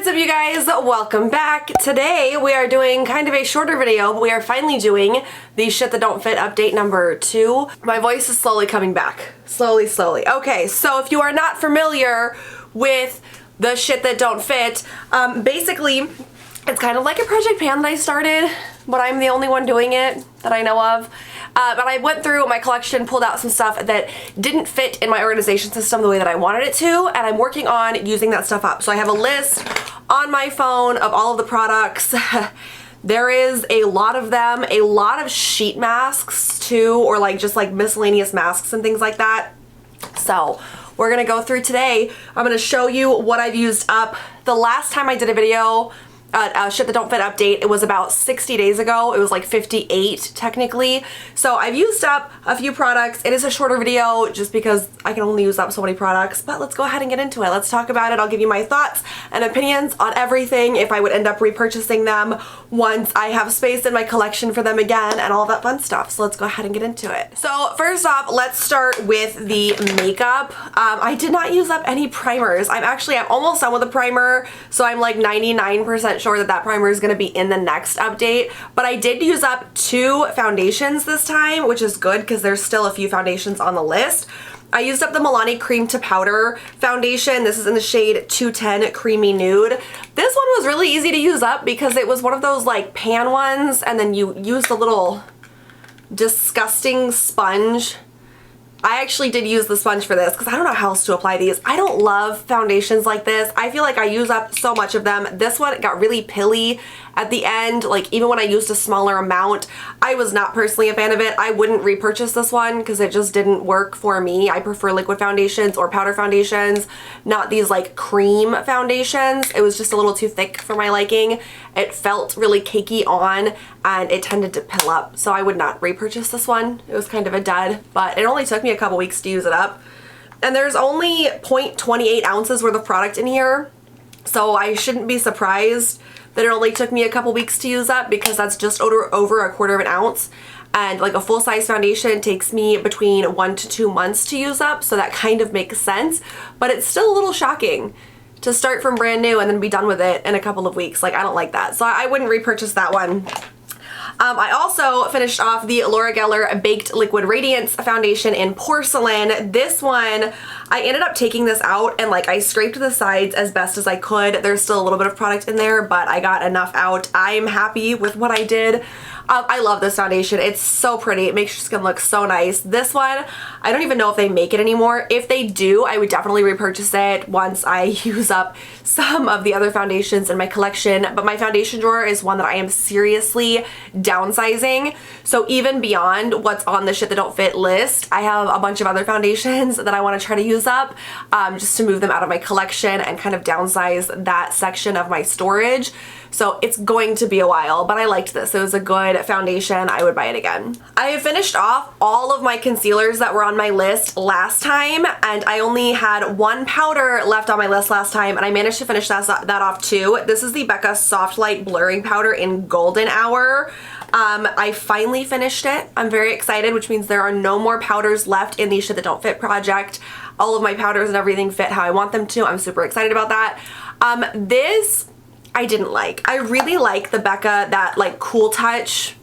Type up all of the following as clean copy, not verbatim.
What's up, you guys? Welcome back. Today we are doing kind of a shorter video, but we are finally doing the shit that don't fit update number 2. My voice is slowly coming back. Slowly. Okay, so if you are not familiar with the shit that don't fit, basically it's kind of like a project pan that I started, but I'm the only one doing it that I know of. But I went through my collection, pulled out some stuff that didn't fit in my organization system the way that I wanted it to, and I'm working on using that stuff up. So I have a list on my phone of all of the products. There is a lot of them, a lot of sheet masks too, or like just like miscellaneous masks and things like that. So we're gonna go through today. I'm gonna show you what I've used up. The last time I did a video, shit that don't fit update, it was about 60 days ago. It was like 58 technically. So I've used up a few products. It is a shorter video just because I can only use up so many products, but let's go ahead and get into it. Let's talk about it. I'll give you my thoughts and opinions on everything, if I would end up repurchasing them once I have space in my collection for them again, and all that fun stuff. So let's go ahead and get into it. So first off, let's start with the makeup. I did not use up any primers. I'm almost done with the primer, so I'm like 99% sure that that primer is going to be in the next update, but I did use up 2 foundations this time, which is good because there's still a few foundations on the list. I used up the Milani Cream to Powder foundation. This is in the shade 210 Creamy Nude. This one was really easy to use up because it was one of those like pan ones, and then you use the little disgusting sponge. I actually did use the sponge for this because I don't know how else to apply these. I don't love foundations like this. I feel like I use up so much of them. This one got really pilly at the end. Like even when I used a smaller amount, I was not personally a fan of it. I wouldn't repurchase this one because it just didn't work for me. I prefer liquid foundations or powder foundations, not these like cream foundations. It was just a little too thick for my liking. It felt really cakey on and it tended to pill up. So I would not repurchase this one. It was kind of a dud, but it only took me a couple weeks to use it up. And there's only 0.28 ounces worth of product in here. So I shouldn't be surprised that it only took me a couple weeks to use up, because that's just over a quarter of an ounce. And like a full-size foundation takes me between 1 to 2 months to use up, so that kind of makes sense. But it's still a little shocking to start from brand new and then be done with it in a couple of weeks. Like, I don't like that. So I wouldn't repurchase that one. I also finished off the Laura Geller Baked Liquid Radiance Foundation in Porcelain. This one, I ended up taking this out and like I scraped the sides as best as I could. There's still a little bit of product in there, but I got enough out. I'm happy with what I did. I love this foundation. It's so pretty. It makes your skin look so nice. This one, I don't even know if they make it anymore. If they do, I would definitely repurchase it once I use up some of the other foundations in my collection. But my foundation drawer is one that I am seriously downsizing. So even beyond what's on the shit that don't fit list, I have a bunch of other foundations that I want to try to use up just to move them out of my collection and kind of downsize that section of my storage. So it's going to be a while, but I liked this. It was a good foundation. I would buy it again. I have finished off all of my concealers that were on my list last time, and I only had 1 powder left on my list last time, and I managed to finish that off too. This is the Becca Soft Light Blurring Powder in Golden Hour. I finally finished it. I'm very excited, which means there are no more powders left in the Shit That Don't Fit project. All of my powders and everything fit how I want them to. I'm super excited about that. This I didn't like. I really like the Becca, that like Cool Touch,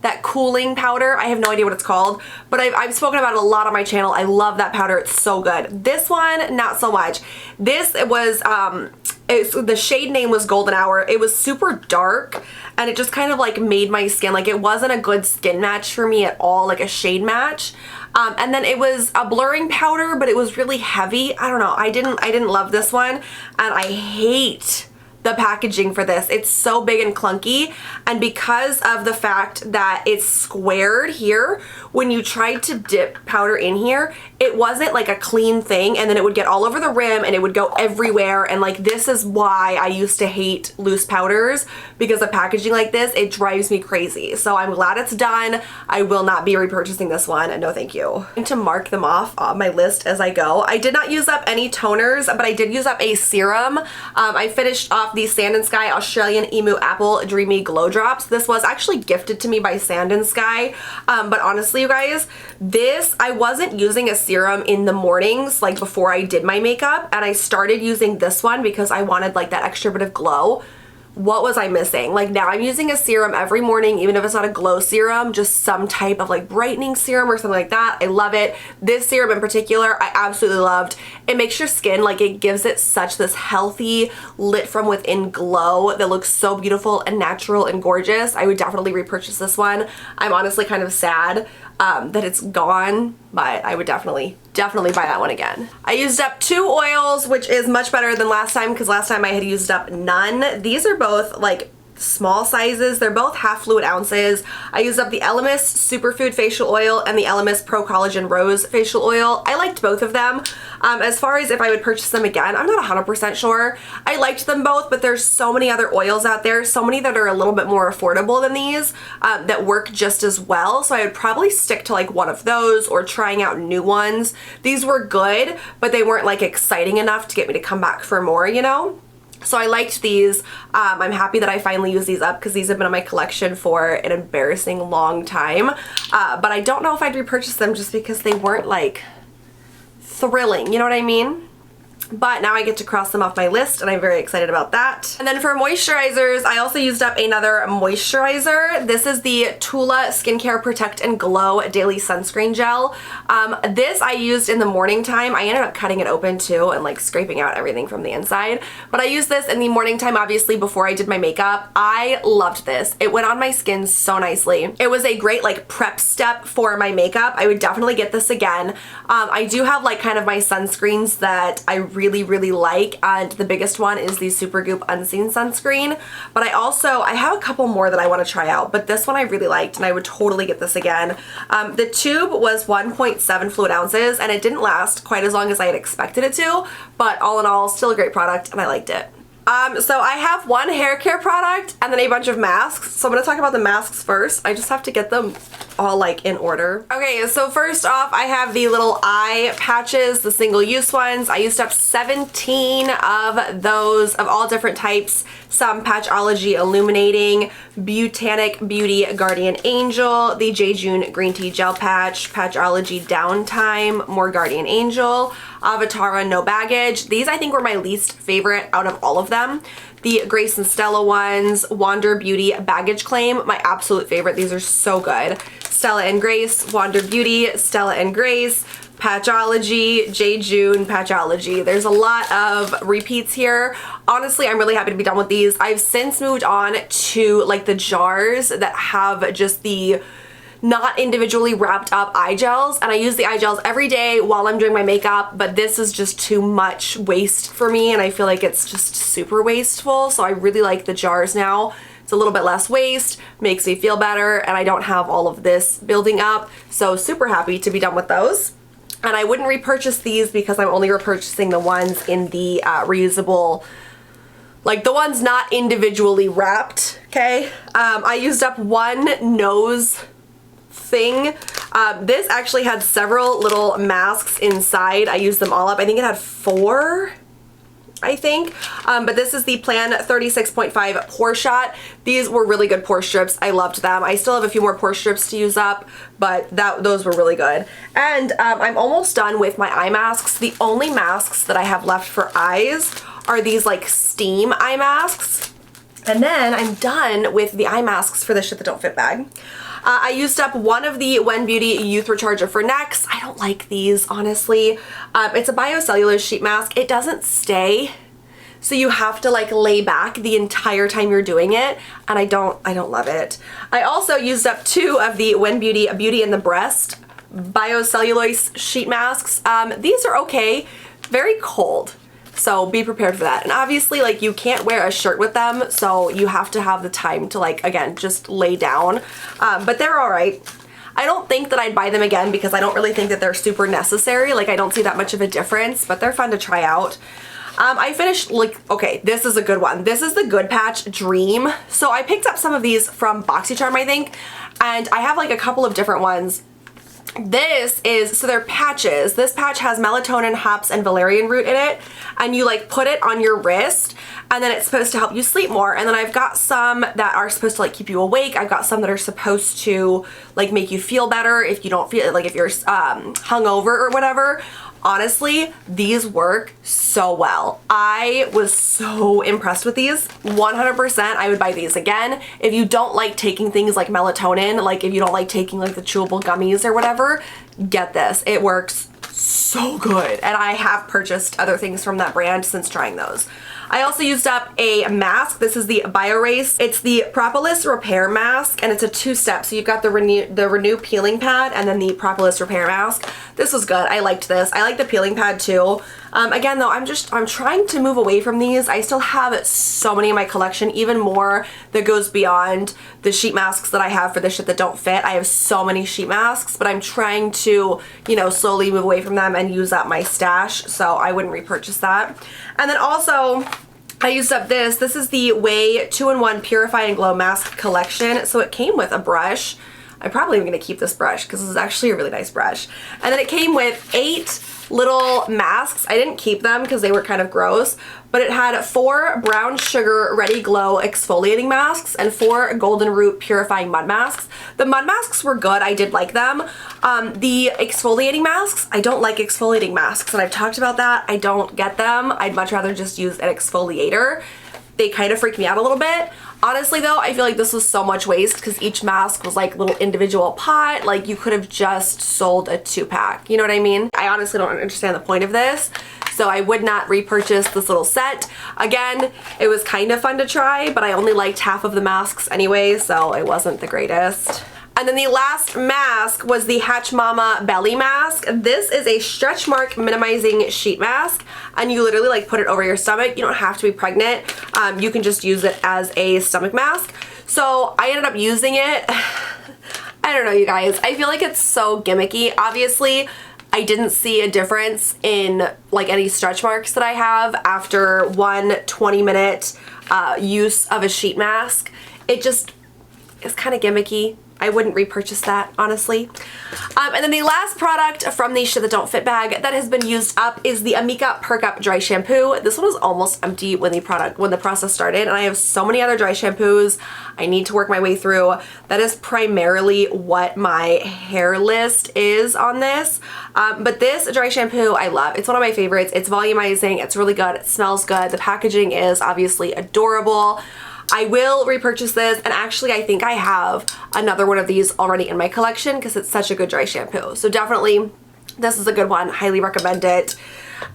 that cooling powder. I have no idea what it's called, but I've spoken about it a lot on my channel. I love that powder. It's so good. This one, not so much. This was, the shade name was Golden Hour. It was super dark and it just kind of like made my skin, like it wasn't a good skin match for me at all, like a shade match. And then it was a blurring powder, but it was really heavy. I don't know. I didn't love this one, and I hate the packaging for this. It's so big and clunky, and because of the fact that it's squared here, when you tried to dip powder in here, it wasn't like a clean thing, and then it would get all over the rim and it would go everywhere. And like, this is why I used to hate loose powders, because of packaging like this. It drives me crazy. So I'm glad it's done. I will not be repurchasing this one, and no thank you. I'm going to mark them off on my list as I go. I did not use up any toners, but I did use up a serum. I finished off these Sand and Sky Australian Emu Apple Dreamy Glow Drops. This was actually gifted to me by Sand and Sky, but honestly, you guys, this, I wasn't using a serum in the mornings, like before I did my makeup, and I started using this one because I wanted like that extra bit of glow. What was I missing? Like now I'm using a serum every morning, even if it's not a glow serum, just some type of like brightening serum or something like that. I love it. This serum in particular, I absolutely loved. It makes your skin, like it gives it such this healthy, lit from within glow that looks so beautiful and natural and gorgeous. I would definitely repurchase this one. I'm honestly kind of sad that it's gone, but I would definitely buy that one again. I used up 2 oils, which is much better than last time because last time I had used up none. These are both like small sizes. They're both half fluid ounces. I used up the Elemis Superfood Facial Oil and the Elemis Pro-Collagen Rose Facial Oil. I liked both of them. As far as if I would purchase them again, I'm not 100% sure. I liked them both, but there's so many other oils out there, so many that are a little bit more affordable than these that work just as well. So I would probably stick to like one of those or trying out new ones. These were good, but they weren't like exciting enough to get me to come back for more, you know? So I liked these. I'm happy that I finally used these up because these have been in my collection for an embarrassing long time. But I don't know if I'd repurchase them just because they weren't like thrilling, you know what I mean? But now I get to cross them off my list and I'm very excited about that. And then for moisturizers, I also used up another moisturizer. This is the Tula Skincare Protect and Glow Daily Sunscreen Gel. This I used in the morning time. I ended up cutting it open too and like scraping out everything from the inside. But I used this in the morning time, obviously before I did my makeup. I loved this. It went on my skin so nicely. It was a great like prep step for my makeup. I would definitely get this again. I do have like kind of my sunscreens that I really like, and the biggest one is the Supergoop Unseen Sunscreen, but I have a couple more that I want to try out, but this one I really liked and I would totally get this again. The tube was 1.7 fluid ounces and it didn't last quite as long as I had expected it to, but all in all, still a great product and I liked it. So I have one hair care product and then a bunch of masks. So I'm going to talk about the masks first. I just have to get them all like in order. Okay, so first off, I have the little eye patches, the single-use ones. I used up 17 of those of all different types. Some Patchology Illuminating, Botanic Beauty Guardian Angel, the J. June Green Tea Gel Patch, Patchology Downtime, more Guardian Angel, Avatara No Baggage. These I think were my least favorite out of all of them. The Grace and Stella ones, Wander Beauty Baggage Claim, my absolute favorite. These are so good. Stella and Grace, Wander Beauty, Stella and Grace, Patchology, J. June, Patchology. There's a lot of repeats here. Honestly, I'm really happy to be done with these. I've since moved on to like the jars that have just the not individually wrapped up eye gels, and I use the eye gels every day while I'm doing my makeup, but this is just too much waste for me and I feel like it's just super wasteful, so I really like the jars now. It's a little bit less waste, makes me feel better, and I don't have all of this building up, so super happy to be done with those. And I wouldn't repurchase these because I'm only repurchasing the ones in the reusable, like the ones not individually wrapped, okay? I used up one nose thing. This actually had several little masks inside. I used them all up. I think it had 4, I think. But this is the Plan 36.5 Pore Shot. These were really good pore strips. I loved them. I still have a few more pore strips to use up, but those were really good. And I'm almost done with my eye masks. The only masks that I have left for eyes are these like steam eye masks. And then I'm done with the eye masks for the Shit That Don't Fit bag. I used up one of the When Beauty Youth Recharger for Necks. I don't like these, honestly. It's a biocellulose sheet mask. It doesn't stay, so you have to like lay back the entire time you're doing it, and I don't love it. I also used up 2 of the When Beauty Beauty in the Breast biocellulose sheet masks. These are okay, very cold. So be prepared for that. And obviously like you can't wear a shirt with them, so you have to have the time to like, again, just lay down. But they're all right. I don't think that I'd buy them again because I don't really think that they're super necessary. Like I don't see that much of a difference, but they're fun to try out. I finished like, okay, this is a good one. This is the Good Patch Dream. So I picked up some of these from BoxyCharm, I think, and I have like a couple of different ones. This is, so they're patches. This patch has melatonin, hops, and valerian root in it, and you like put it on your wrist, and then it's supposed to help you sleep more. And then I've got some that are supposed to like keep you awake. I've got some that are supposed to like make you feel better if you don't feel like, if you're hungover or whatever. Honestly, these work so well. I was so impressed with these. 100% I would buy these again. If you don't like taking things like melatonin, like if you don't like taking like the chewable gummies or whatever, get this. It works so good. And I have purchased other things from that brand since trying those. I also used up a mask. This is the BioRace. It's the Propolis Repair Mask, and it's a 2-step. So you've got the Renew peeling pad and then the Propolis Repair Mask. This was good. I liked this. I like the peeling pad too. Again though, I'm trying to move away from these. I still have so many in my collection, even more that goes beyond the sheet masks that I have for the shit that don't fit. I have so many sheet masks, but I'm trying to, you know, slowly move away from them and use up my stash, so I wouldn't repurchase that. And then also, I used up this. This is the Way 2-in-1 Purify and Glow Mask Collection. So it came with a brush. I'm probably even going to keep this brush because this is actually a really nice brush. And then it came with 8 little masks. I didn't keep them because they were kind of gross, but it had 4 brown sugar ready glow exfoliating masks and 4 golden root purifying mud masks. The mud masks were good. I did like them. The exfoliating masks, I don't like exfoliating masks, and I've talked about that. I don't get them. I'd much rather just use an exfoliator. They kind of freak me out a little bit. Honestly though, I feel like this was so much waste because each mask was like little individual pot. Like you could have just sold a 2-pack. You know what I mean? I honestly don't understand the point of this. So I would not repurchase this little set. Again, it was kind of fun to try, but I only liked half of the masks anyway, so it wasn't the greatest. And then the last mask was the Hatch Mama Belly Mask. This is a stretch mark minimizing sheet mask, and you literally like put it over your stomach. You don't have to be pregnant. You can just use it as a stomach mask. So I ended up using it. I don't know, you guys. I feel like it's so gimmicky. Obviously, I didn't see a difference in like any stretch marks that I have after one 20-minute use of a sheet mask. It just is kind of gimmicky. I wouldn't repurchase that, honestly. And then the last product from the Shit That Don't Fit bag that has been used up is the Amika Perk Up Dry Shampoo. This one was almost empty when the process started, and I have so many other dry shampoos I need to work my way through. That is primarily what my hair list is on this. But this dry shampoo I love. It's one of my favorites. It's volumizing. It's really good. It smells good. The packaging is obviously adorable. I will repurchase this, and actually I think I have another one of these already in my collection because it's such a good dry shampoo. So definitely this is a good one. Highly recommend it.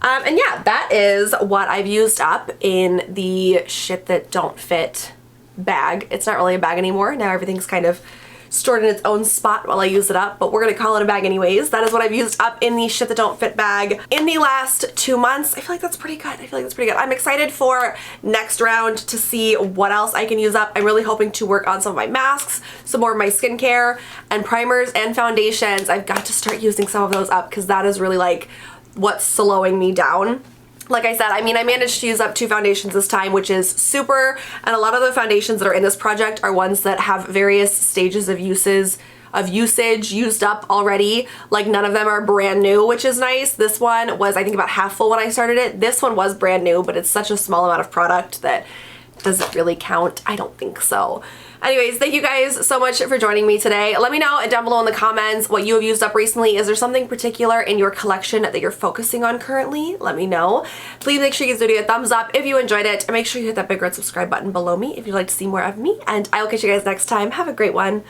And yeah, that is what I've used up in the Shit That Don't Fit bag. It's not really a bag anymore. Now everything's kind of stored in its own spot while I use it up, but we're gonna call it a bag anyways. That is what I've used up in the Shit That Don't Fit bag in the last 2 months. I feel like that's pretty good. I'm excited for next round to see what else I can use up. I'm really hoping to work on some of my masks, some more of my skincare, and primers and foundations. I've got to start using some of those up because that is really like what's slowing me down. Like I said, I mean, I managed to use up 2 foundations this time, which is super, and a lot of the foundations that are in this project are ones that have various stages of usage used up already. Like none of them are brand new, which is nice. This one was, I think, about half full when I started it. This one was brand new, but it's such a small amount of product that does it really count? I don't think so. Anyways, thank you guys so much for joining me today. Let me know down below in the comments what you have used up recently. Is there something particular in your collection that you're focusing on currently? Let me know. Please make sure you give this video a thumbs up if you enjoyed it, and make sure you hit that big red subscribe button below me if you'd like to see more of me, and I will catch you guys next time. Have a great one.